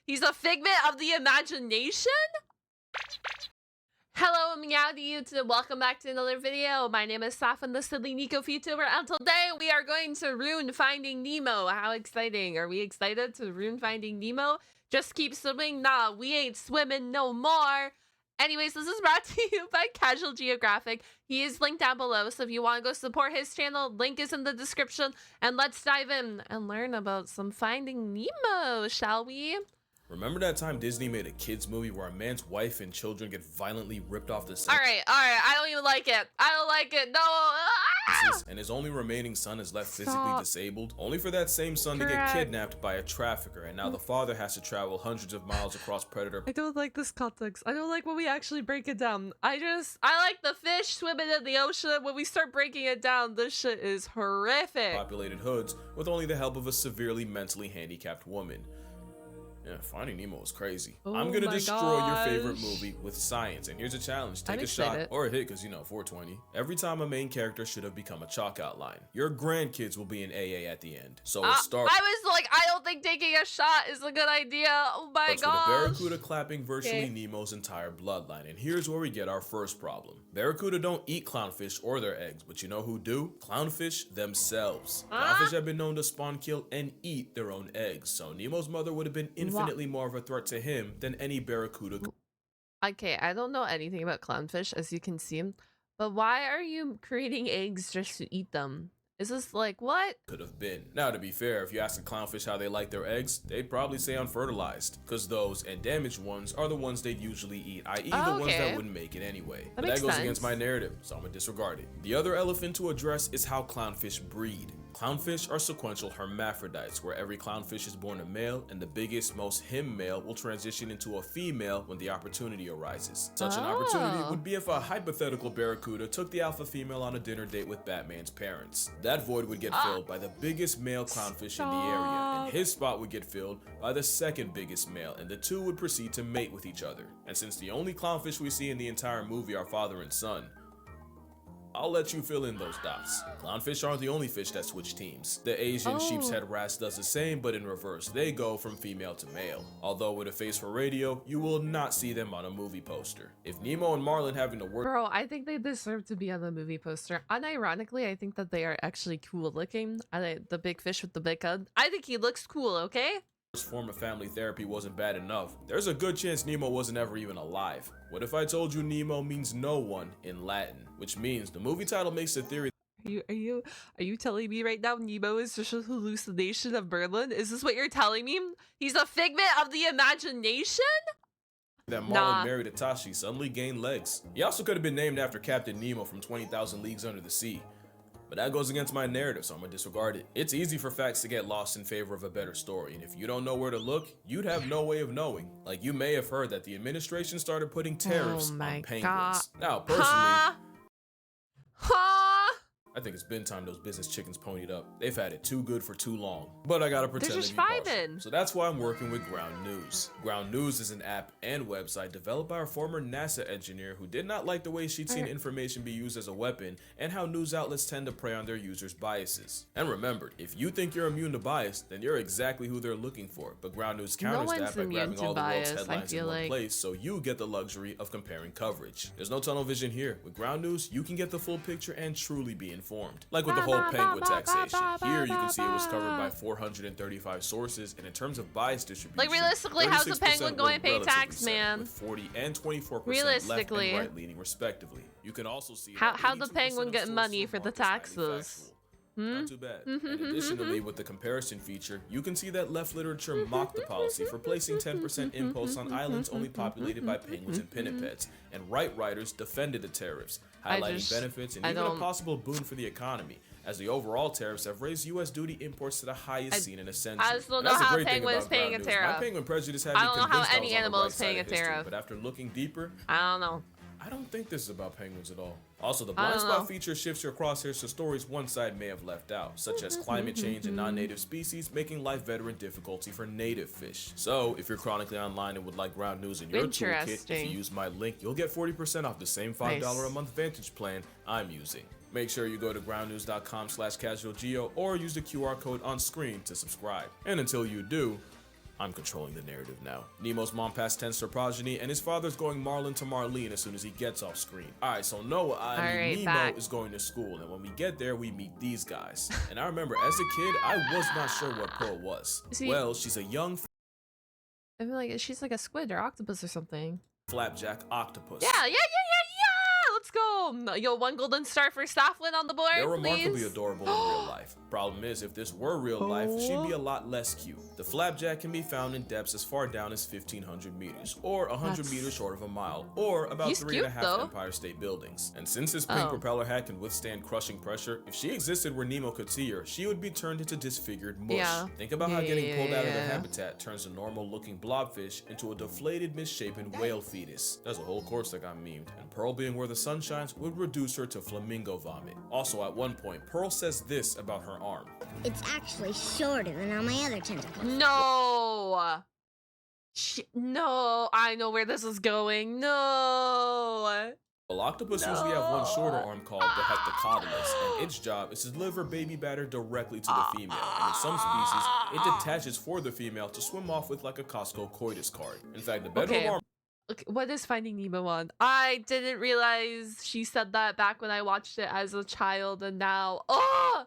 He's a figment of the imagination? Hello, meow to YouTube. Welcome back to another video. My name is Saphwyn, the silly Nico VTuber, and today we are going to ruin Finding Nemo. How exciting. Are we excited to ruin Finding Nemo? Just keep swimming? Nah, we ain't swimming no more. Anyways, this is brought to you by Casual Geographic. He is linked down below, so if you want to go support his channel, link is in the description. And let's dive in and learn about some Finding Nemo, shall we? Remember that time Disney made a kids movie where a man's wife and children get violently ripped off the set? Alright, I don't even like it. I don't like it, no! And his only remaining son is left physically disabled, only for that same son to get kidnapped by a trafficker, and now the father has to travel hundreds of miles across predator. I don't like this context. I don't like when we actually break it down. I like the fish swimming in the ocean. When we start breaking it down, this shit is horrific. Populated hoods with only the help of a severely mentally handicapped woman. Yeah, Finding Nemo is crazy. I'm gonna destroy your favorite movie with science, and here's a challenge. Take a shot or a hit, because you know, 420. Every time a main character should have become a chalk outline. Your grandkids will be in AA at the end. So let's start. I was like, I don't think taking a shot is a good idea. Oh my gosh. The Barracuda clapping virtually Nemo's entire bloodline, and here's where we get our first problem. Barracuda don't eat clownfish or their eggs, but you know who do? Clownfish themselves. Clownfish have been known to spawn, kill, and eat their own eggs, so Nemo's mother would have been infinitely more of a threat to him than any barracuda. Okay, I don't know anything about clownfish, as you can see, but why are you creating eggs just to eat them? Is this like, what? Could have been. Now, to be fair, if you ask a clownfish how they like their eggs, they'd probably say unfertilized, because those and damaged ones are the ones they'd usually eat, i.e. the ones that wouldn't make it anyway. But that goes against my narrative, so I'm gonna disregard it. The other elephant to address is how clownfish breed. Clownfish are sequential hermaphrodites, where every clownfish is born a male, and the biggest, most him male will transition into a female when the opportunity arises. Such an opportunity would be if a hypothetical barracuda took the alpha female on a dinner date with Batman's parents. That void would get filled by the biggest male clownfish in the area, and his spot would get filled by the second biggest male, and the two would proceed to mate with each other. And since the only clownfish we see in the entire movie are father and son, I'll let you fill in those dots. Clownfish aren't the only fish that switch teams. The Asian sheep's head wrasse does the same, but in reverse. They go from female to male. Although with a face for radio, you will not see them on a movie poster. If Nemo and Marlin having to work— Bro, I think they deserve to be on the movie poster. Unironically, I think that they are actually cool looking. The big fish with the big head. I think he looks cool, okay? form of family therapy wasn't bad enough, there's a good chance Nemo wasn't ever even alive. What if I told you Nemo means no one in Latin, which means the movie title makes the theory— Are you telling me right now Nemo is just a hallucination of Merlin? Is this what you're telling me? He's a figment of the imagination? that Marlin married Itachi suddenly gained legs. He also could have been named after Captain Nemo from 20,000 Leagues Under the Sea. But that goes against my narrative, so I'm gonna disregard it. It's easy for facts to get lost in favor of a better story, and if you don't know where to look, you'd have no way of knowing. Like, you may have heard that the administration started putting tariffs on penguins. Now, personally, I think it's been time those business chickens ponied up. They've had it too good for too long. But I gotta pretend to be partial. So that's why I'm working with Ground News. Ground News is an app and website developed by a former NASA engineer who did not like the way she'd seen information be used as a weapon and how news outlets tend to prey on their users' biases. And remember, if you think you're immune to bias, then you're exactly who they're looking for. But Ground News counters that by grabbing all the world's headlines in one place, so you get the luxury of comparing coverage. There's no tunnel vision here. With Ground News, you can get the full picture and truly be informed. Like with the whole penguin taxation. Here you can see it was covered by 435 sources, and in terms of bias distribution, like realistically, how's a penguin going to pay tax, man? With 40 and 24% left and right leaning respectively. You can also see how the penguin get money for the taxes. Not too bad. And additionally, with the comparison feature, you can see that left literature mocked the policy for placing 10% imposts on islands only populated by penguins and pinnipeds, and right writers defended the tariffs, highlighting benefits and even a possible boon for the economy, as the overall tariffs have raised U.S. duty imports to the highest seen in a century. I just don't know how a penguin is paying a tariff. My penguin prejudice had me convinced I don't know how any animal is paying a tariff. But after looking deeper, I don't know. I don't think this is about penguins at all. Also, the blind spot feature shifts your crosshairs to stories one side may have left out, such as climate change and non-native species making life veteran difficulty for native fish. So, if you're chronically online and would like Ground News in your toolkit, if you use my link, you'll get 40% off the same $5 a month Vantage plan I'm using. Make sure you go to groundnews.com/casualgeo or use the QR code on screen to subscribe. And until you do, I'm controlling the narrative now. Nemo's mom passed tense her progeny, and his father's going Marlin to Marlene as soon as he gets off screen. Alright, so Nemo is going to school, and when we get there, we meet these guys. And I remember, as a kid, I was not sure what Pearl was. Well, she's a young... I feel like she's like a squid or octopus or something. Flapjack octopus. Yeah! Let's go! Yo, 1 golden star for Saphwyn on the board, They're please. remarkably adorable in real life. Problem is, if this were real life, she'd be a lot less cute. The flapjack can be found in depths as far down as 1,500 meters, or 100 meters short of a mile, or about 3.5 Empire State Buildings. And since this pink propeller hat can withstand crushing pressure, if she existed where Nemo could see her, she would be turned into disfigured mush. Think about how getting pulled out of the habitat turns a normal-looking blobfish into a deflated, misshapen whale fetus. There's a whole course that got memed, and Pearl being where the sun shines would reduce her to flamingo vomit. Also, at one point, Pearl says this about her arm. It's actually shorter than all my other tentacles. No! No, I know where this is going. No! Well, octopus usually have one shorter arm called the hectocotylus, and its job is to deliver baby batter directly to the female. And in some species, it detaches for the female to swim off with like a Costco coitus card. In fact, the bedroom arm... Okay, what is Finding Nemo on? I didn't realize she said that back when I watched it as a child, and now,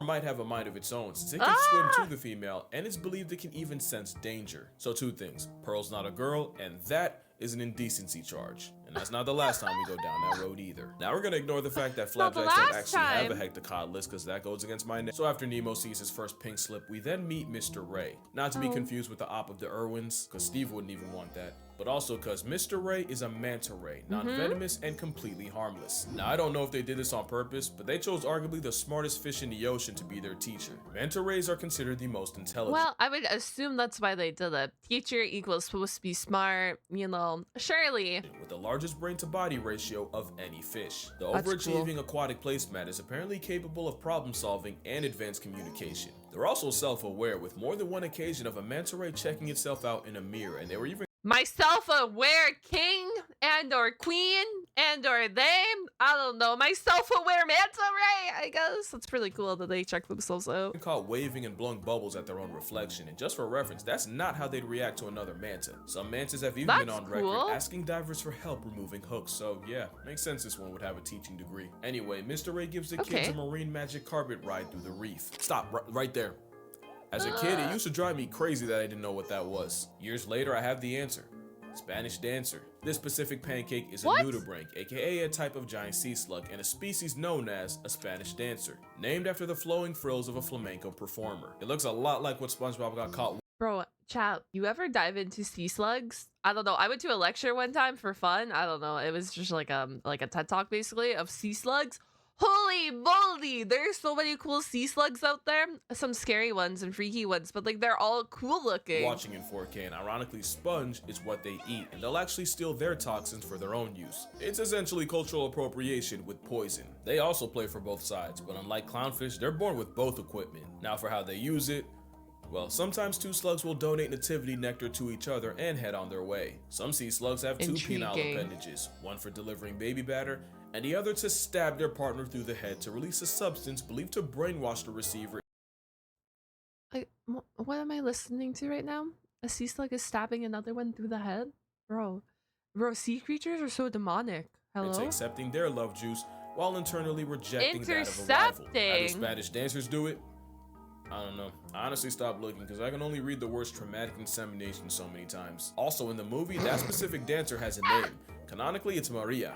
might have a mind of its own, since it can swim to the female, and it's believed it can even sense danger. So 2 things. Pearl's not a girl, and that is an indecency charge. And that's not the last time we go down that road either. Now we're gonna ignore the fact that flapjacks don't actually have a hectocotylus, because that goes against my name. So after Nemo sees his first pink slip, we then meet Mr. Ray. Not to be confused with the op of the Irwins, because Steve wouldn't even want that. But also because Mr. Ray is a manta ray, non-venomous and completely harmless. Now I don't know if they did this on purpose, but they chose arguably the smartest fish in the ocean to be their teacher. Manta rays are considered the most intelligent. Well, I would assume that's why they did it. Teacher equals supposed to be smart, you know, surely. With the largest brain to body ratio of any fish. The overachieving aquatic placemat is apparently capable of problem solving and advanced communication. They're also self-aware, with more than one occasion of a manta ray checking itself out in a mirror, and they were even my self-aware king and or queen and or they, I don't know, my self-aware manta ray, I guess. That's pretty cool that they check themselves out. Caught waving and blowing bubbles at their own reflection, and just for reference, that's not how they'd react to another manta. Some mantas have even been on record asking divers for help removing hooks, so yeah, makes sense this one would have a teaching degree. Anyway, Mr. Ray gives the kids a marine magic carpet ride through the reef. Stop right there. As a kid, it used to drive me crazy that I didn't know what that was. Years later, I have the answer. Spanish dancer. This specific pancake is a nudibranch, aka a type of giant sea slug, and a species known as a Spanish dancer, named after the flowing frills of a flamenco performer. It looks a lot like what SpongeBob got caught. Bro, chat, you ever dive into sea slugs? I don't know. I went to a lecture one time for fun. I don't know. It was just like a TED talk basically of sea slugs. Holy moly, there's so many cool sea slugs out there. Some scary ones and freaky ones, but like they're all cool looking. Watching in 4K, and ironically sponge is what they eat, and they'll actually steal their toxins for their own use. It's essentially cultural appropriation with poison. They also play for both sides, but unlike clownfish, they're born with both equipment. Now for how they use it, well, sometimes 2 slugs will donate nativity nectar to each other and head on their way. Some sea slugs have 2 penile appendages, one for delivering baby batter, and the other to stab their partner through the head to release a substance believed to brainwash the receiver. What am I listening to right now? A sea slug is stabbing another one through the head? Bro, sea creatures are so demonic. Hello? It's accepting their love juice while internally rejecting that of a rival. How do Spanish dancers do it? I don't know. I honestly stopped looking because I can only read the words traumatic insemination so many times. Also in the movie, that specific dancer has a name. Canonically, it's Maria.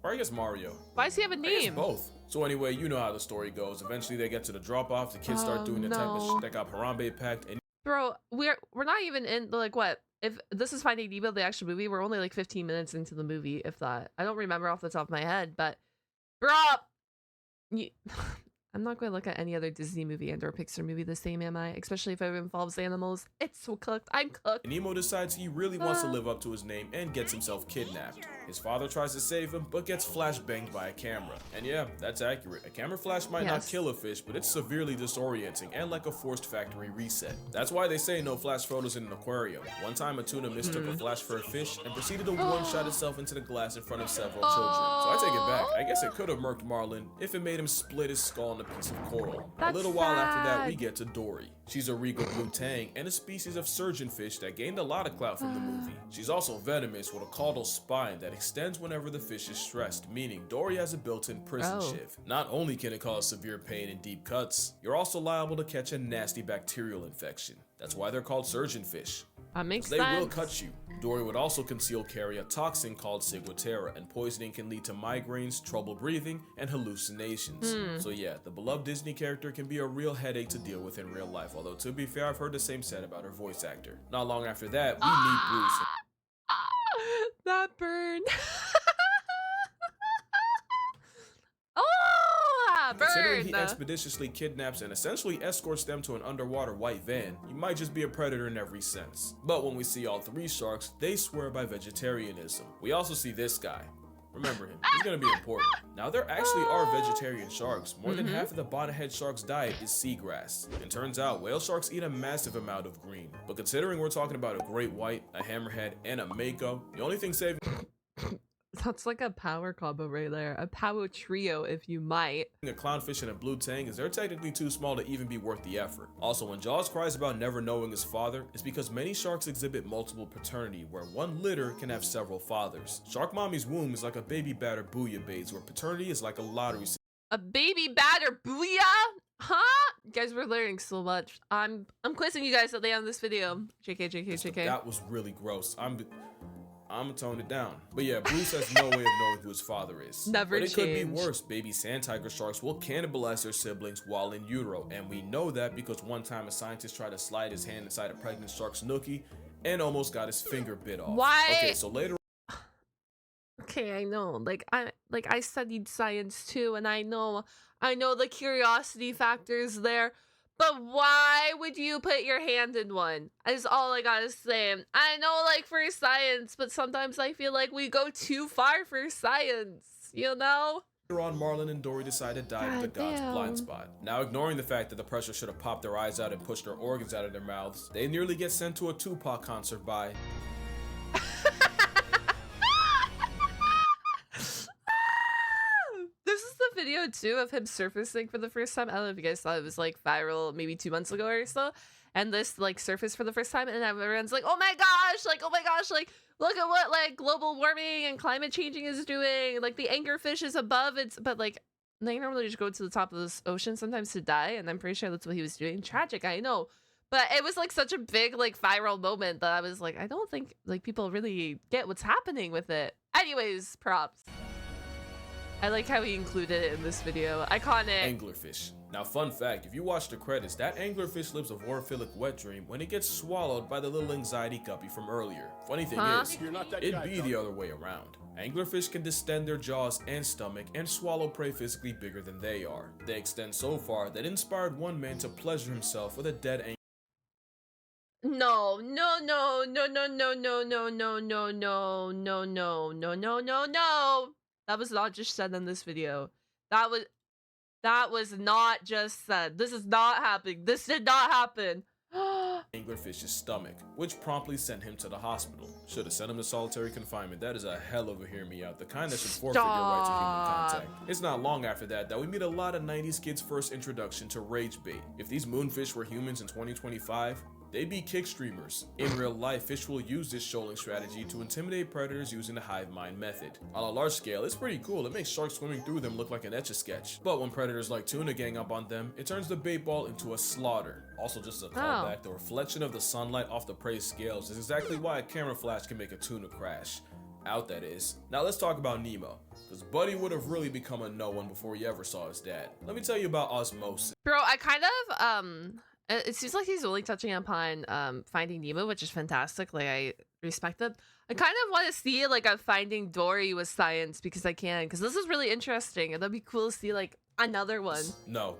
Or I guess Mario. Why does he have a name? I guess both. So anyway, you know how the story goes. Eventually they get to the drop-off, the kids start doing the type of shit that got Harambe packed, and bro, we're not even in, like, what? If this is Finding Nemo, the actual movie, we're only like 15 minutes into the movie, if that. I don't remember off the top of my head, but bro, I'm not going to look at any other Disney movie and or Pixar movie the same, am I? Especially if it involves animals. It's so cooked. I'm cooked. Nemo decides he really wants to live up to his name and gets himself kidnapped. His father tries to save him, but gets flashbanged by a camera. And yeah, that's accurate. A camera flash might not kill a fish, but it's severely disorienting and like a forced factory reset. That's why they say no flash photos in an aquarium. One time a tuna mistook a flash for a fish and proceeded to one-shot itself into the glass in front of several children. So I take it back. I guess it could have murked Marlin if it made him split his skull on a piece of coral. A little while after that, we get to Dory. She's a regal blue tang and a species of surgeonfish that gained a lot of clout from the movie. She's also venomous with a caudal spine that extends whenever the fish is stressed, meaning Dory has a built-in prison shiv. Not only can it cause severe pain and deep cuts, you're also liable to catch a nasty bacterial infection. That's why they're called surgeonfish. That makes sense. They will cut you. Dory would also conceal carry a toxin called ciguatera, and poisoning can lead to migraines, trouble breathing, and hallucinations. So yeah, the beloved Disney character can be a real headache to deal with in real life, although to be fair, I've heard the same said about her voice actor. Not long after that, we meet Bruce. That burn. Considering he expeditiously kidnaps and essentially escorts them to an underwater white van, you might just be a predator in every sense. But when we see all three sharks, they swear by vegetarianism. We also see this guy. Remember him, he's gonna be important. Now there actually are vegetarian sharks. More than half of the bonnethead shark's diet is seagrass. And turns out whale sharks eat a massive amount of green. But considering we're talking about a great white, a hammerhead, and a mako, the only thing saving that's like a power combo right there. A power trio, if you might. A clownfish and a blue tang is they're technically too small to even be worth the effort. Also, when Jaws cries about never knowing his father, it's because many sharks exhibit multiple paternity, where one litter can have several fathers. Shark mommy's womb is like a baby batter booyah, where paternity is like a lottery. A baby batter booyah? Huh? You guys, we're learning so much. I'm quizzing you guys at the end of this video. JK. That was really gross. I'm gonna tone it down. But yeah, Bruce has no way of knowing who his father is. Never But it change. could be worse. Baby sand tiger sharks will cannibalize their siblings while in utero. And we know that because one time a scientist tried to slide his hand inside a pregnant shark's nookie and almost got his finger bit off. Why? Okay, so later Okay, I know. I studied science too, and I know the curiosity factor is there. But why would you put your hand in one? Is all I gotta say. I know, like, for science, but sometimes I feel like we go too far for science, you know? Later on, Marlin and Dory decide to dive into God's blind spot. Now, ignoring the fact that the pressure should have popped their eyes out and pushed their organs out of their mouths, they nearly get sent to a Tupac concert by... Video too of him surfacing for the first time. I don't know if you guys saw it. It was like viral maybe 2 months ago or so, and this like surfaced for the first time, and everyone's like, oh my gosh, like look at what like global warming and climate changing is doing. Like the anchorfish is above its, but like they normally just go to the top of this ocean sometimes to die, and I'm pretty sure that's what he was doing. Tragic, I know, but it was like such a big like viral moment that I was like, I don't think like people really get what's happening with it. Anyways, props. I like how he included it in this video. Iconic. Anglerfish. Now, fun fact, if you watch the credits, that anglerfish lives a vorophilic wet dream when it gets swallowed by the little anxiety guppy from earlier. Funny thing is, it'd be the other way around. Anglerfish can distend their jaws and stomach and swallow prey physically bigger than they are. They extend so far that it inspired one man to pleasure himself with a dead angler. No. That was not just said in this video. That was not just said. This is not happening. This did not happen. Anglerfish's stomach, which promptly sent him to the hospital. Should have sent him to solitary confinement. That is a hell of a hear me out. The kind that should forfeit your right to human contact. It's not long after that we meet a lot of 90s kids' first introduction to rage bait. If these moonfish were humans in 2025, they'd be kick streamers. In real life, fish will use this shoaling strategy to intimidate predators using the hive mind method. On a large scale, it's pretty cool. It makes sharks swimming through them look like an Etch-a-Sketch. But when predators like tuna gang up on them, it turns the bait ball into a slaughter. Also, just a callback, the reflection of the sunlight off the prey scales is exactly why a camera flash can make a tuna crash. Out, that is. Now let's talk about Nemo, because Buddy would have really become a no one before he ever saw his dad. Let me tell you about osmosis. Bro, I kind of, it seems like he's only touching upon Finding Nemo, which is fantastic. Like, I respect it. I kind of want to see like a Finding Dory with science because I can, because this is really interesting, and that'd be cool to see like another one. No.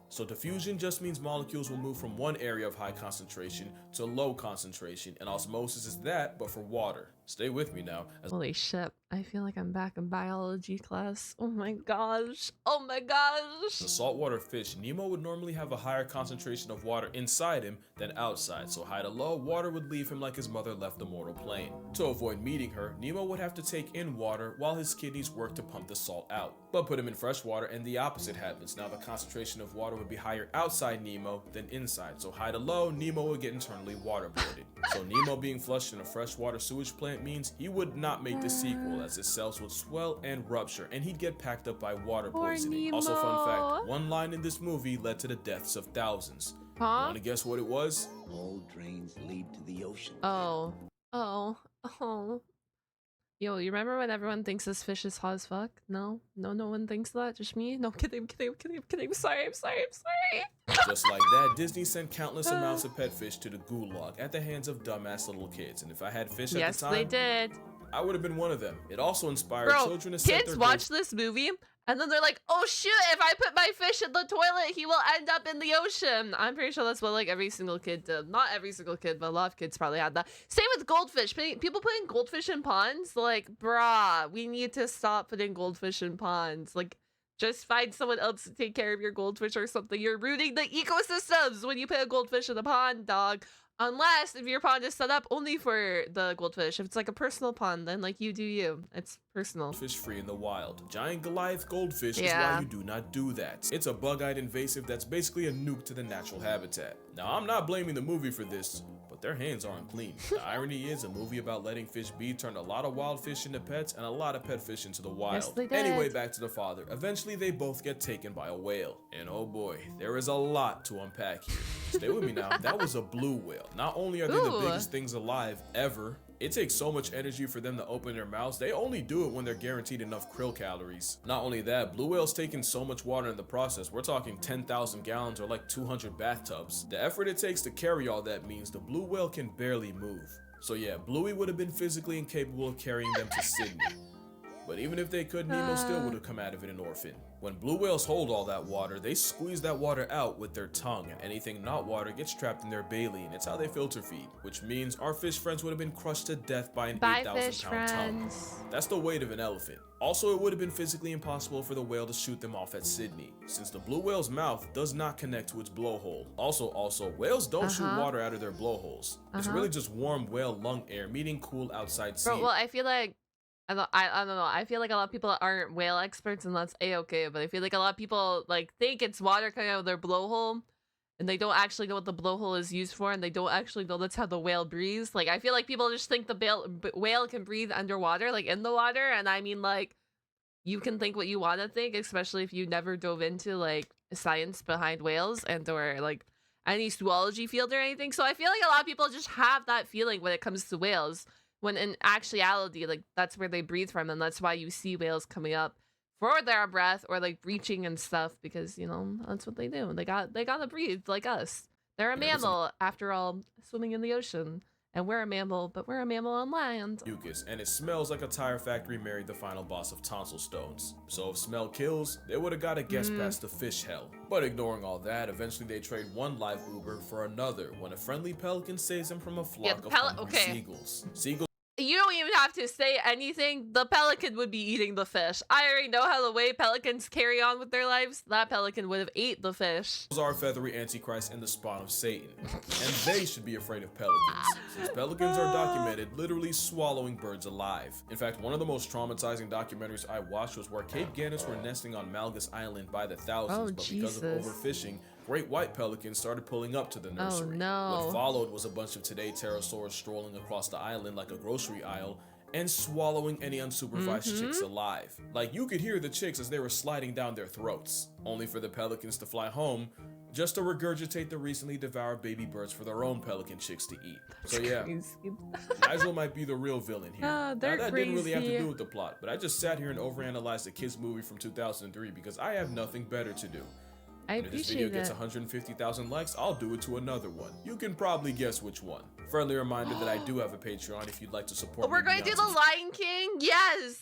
So diffusion just means molecules will move from one area of high concentration to low concentration, and osmosis is that, but for water. Stay with me now. Holy shit, I feel like I'm back in biology class. Oh my gosh. Oh my gosh. The saltwater fish, Nemo would normally have a higher concentration of water inside him than outside, so high to low, water would leave him like his mother left the mortal plane. To avoid meeting her, Nemo would have to take in water while his kidneys work to pump the salt out. But put him in fresh water and the opposite happens. Now the concentration of water would be higher outside Nemo than inside, so high to low, Nemo would get internally waterboarded. So Nemo being flushed in a freshwater sewage plant means he would not make the sequel, as his cells would swell and rupture, and he'd get packed up by water poisoning. Also, fun fact, one line in this movie led to the deaths of thousands. Wanna guess what it was? All drains lead to the ocean. Oh. Yo, you remember when everyone thinks this fish is hot as fuck? No one thinks that. Just me? No, kidding. I'm sorry. Just like that, Disney sent countless amounts of pet fish to the gulag at the hands of dumbass little kids. And if I had fish at the time, yes, they did. I would have been one of them. It also inspired children to set kids their watch this movie and then they're like, oh shoot, if I put my fish in the toilet, he will end up in the ocean. I'm pretty sure that's what like every single kid did. Not every single kid, but a lot of kids probably had that. Same with goldfish. People putting goldfish in ponds, like, bruh, we need to stop putting goldfish in ponds. Like, just find someone else to take care of your goldfish or something. You're ruining the ecosystems when you put a goldfish in a pond, dog. Unless if your pond is set up only for the goldfish. If it's like a personal pond, then like you do you. It's personal. Fish free in the wild. Giant Goliath goldfish is why you do not do that. It's a bug-eyed invasive that's basically a nuke to the natural habitat. Now, I'm not blaming the movie for this, but their hands aren't clean. The irony is a movie about letting fish be turned a lot of wild fish into pets and a lot of pet fish into the wild. Yes, they did. Anyway, back to the father. Eventually, they both get taken by a whale. And oh boy, there is a lot to unpack here. Stay with me now. That was a blue whale. Not only are they the biggest things alive ever, it takes so much energy for them to open their mouths. They only do it when they're guaranteed enough krill calories. Not only that, blue whales take in so much water in the process. We're talking 10,000 gallons or like 200 bathtubs. The effort it takes to carry all that means the blue whale can barely move. So yeah, Bluey would have been physically incapable of carrying them to Sydney. But even if they could, Nemo still would have come out of it an orphan. When blue whales hold all that water, they squeeze that water out with their tongue, and anything not water gets trapped in their baleen. It's how they filter feed, which means our fish friends would have been crushed to death by an 8,000-pound tongue. That's the weight of an elephant. Also, it would have been physically impossible for the whale to shoot them off at Sydney, since the blue whale's mouth does not connect to its blowhole. Also, whales don't shoot water out of their blowholes. It's really just warm whale lung air meeting cool outside sea. Bro, well, I feel like I don't know. I feel like a lot of people aren't whale experts, and that's a-okay. But I feel like a lot of people like think it's water coming out of their blowhole, and they don't actually know what the blowhole is used for, and they don't actually know that's how the whale breathes. Like, I feel like people just think the whale can breathe underwater, like in the water. And I mean, like, you can think what you want to think, especially if you never dove into like science behind whales and or like any zoology field or anything. So I feel like a lot of people just have that feeling when it comes to whales. When in actuality, like, that's where they breathe from, and that's why you see whales coming up for their breath or like breaching and stuff, because, you know, that's what they do. They gotta breathe like us. They're a mammal, after all, swimming in the ocean. And we're a mammal, but we're a mammal on land. Mucus, and it smells like a tire factory married the final boss of tonsil stones. So if smell kills, they would have got a guess past the fish hell. But ignoring all that, eventually they trade one live Uber for another when a friendly pelican saves them from a flock of hungry seagulls. You don't even have to say anything. The pelican would be eating the fish. I already know how the way pelicans carry on with their lives. That pelican would have ate the fish. Our feathery antichrist and the spawn of Satan. And they should be afraid of pelicans, since pelicans are documented literally swallowing birds alive. In fact, one of the most traumatizing documentaries I watched was where Cape Gannis were nesting on Malgus Island by the thousands, but because of overfishing, great white pelicans started pulling up to the nursery. Oh, no. What followed was a bunch of today pterosaurs strolling across the island like a grocery aisle and swallowing any unsupervised chicks alive. Like, you could hear the chicks as they were sliding down their throats, only for the pelicans to fly home just to regurgitate the recently devoured baby birds for their own pelican chicks to eat. So yeah, Nigel might be the real villain here. Now, that didn't really have to do with the plot, but I just sat here and overanalyzed a kids movie from 2003 because I have nothing better to do. And if this video gets 150,000 likes, I'll do it to another one. You can probably guess which one. Friendly reminder that I do have a Patreon if you'd like to support me. We're going to do The Lion King? Yes!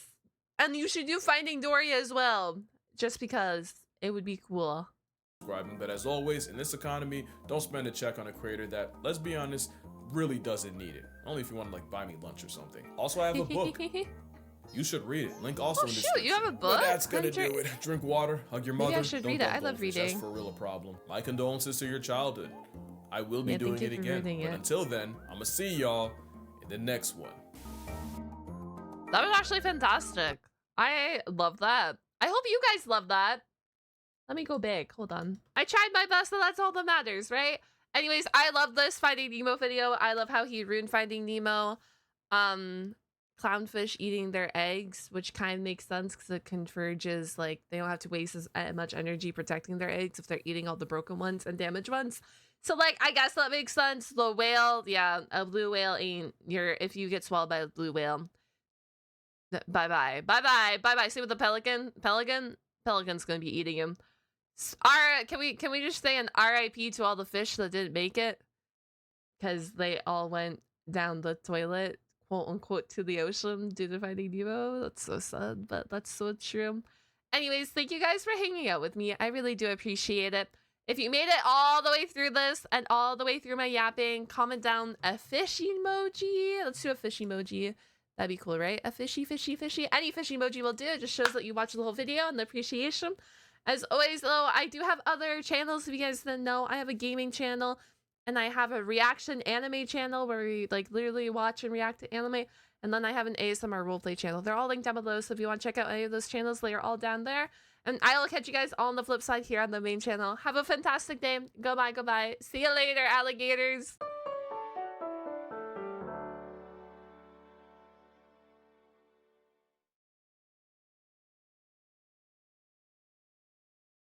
And you should do Finding Dory as well. Just because it would be cool. subscribing. But as always, in this economy, don't spend a check on a creator that, let's be honest, really doesn't need it. Only if you want to like buy me lunch or something. Also, I have a book. You should read it. Link also in the description. You have a book? That's gonna do it. Drink water, hug your mother. Maybe I should read it. I love reading. That's for real a problem. My condolences to your childhood. I will be doing it again. But until then, I'm gonna see y'all in the next one. That was actually fantastic. I love that. I hope you guys love that. Let me go big. Hold on. I tried my best, so that's all that matters, right? Anyways, I love this Finding Nemo video. I love how he ruined Finding Nemo. Clownfish eating their eggs, which kind of makes sense because it converges, like, they don't have to waste as much energy protecting their eggs if they're eating all the broken ones and damaged ones. So, like, I guess that makes sense. The whale, yeah, a blue whale ain't your, if you get swallowed by a blue whale, bye-bye. Bye-bye. Bye-bye. Same with the pelican. Pelican's gonna be eating him. Can we just say an RIP to all the fish that didn't make it? Because they all went down the toilet, quote unquote, to the ocean due to Finding Nemo. That's so sad, but that's so true. Anyways, thank you guys for hanging out with me. I really do appreciate it. If you made it all the way through this and all the way through my yapping, comment down a fish emoji. Let's do a fish emoji. That'd be cool, right? A fishy, fishy, fishy. Any fish emoji will do. It just shows that you watched the whole video and the appreciation. As always, though, I do have other channels. If you guys didn't know, I have a gaming channel and I have a reaction anime channel where we like literally watch and react to anime. And then I have an ASMR roleplay channel. They're all linked down below. So if you want to check out any of those channels, they are all down there. And I will catch you guys all on the flip side here on the main channel. Have a fantastic day. Goodbye, goodbye. See you later, alligators.